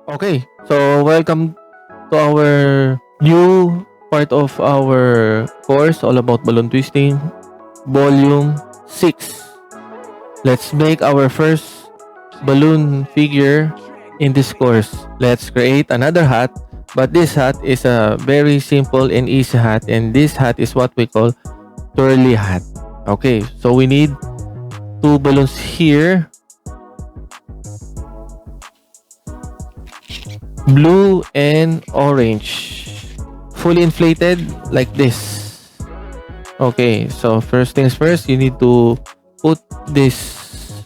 Okay, so welcome to our new part of our course all about balloon twisting, volume 6. Let's make our first balloon figure in this course. Let's create another hat, but this hat is a very simple and easy hat, and this hat is what we call twirly hat. Okay, so we need two balloons here, blue and orange, fully inflated like this. Okay, so first things first, you need to put this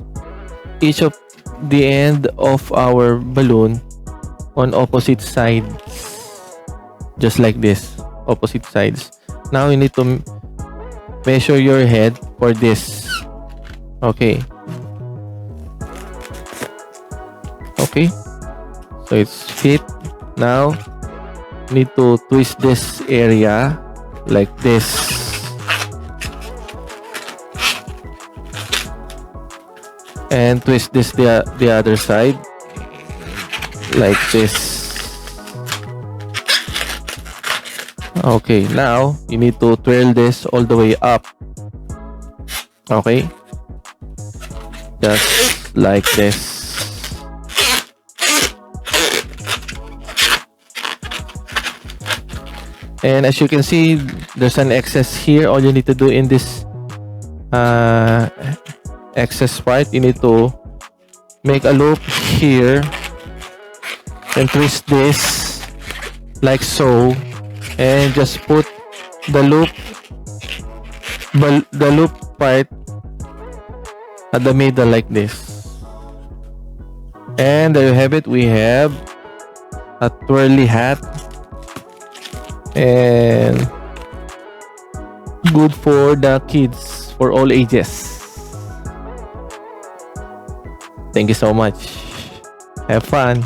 each of the end of our balloon on opposite sides, just like this, opposite sides. Now you need to measure your head for this. Okay, so it's fit. Now need to twist this area like this, and twist this the other side like this. Okay, now you need to twirl this all the way up. Okay, just like this. And as you can see, there's an excess here. All you need to do in this excess part, you need to make a loop here and twist this like so, and just put the loop part at the middle like this. And there you have it. We have a twirly hat, and good for the kids, for all ages. Thank you so much. Have fun.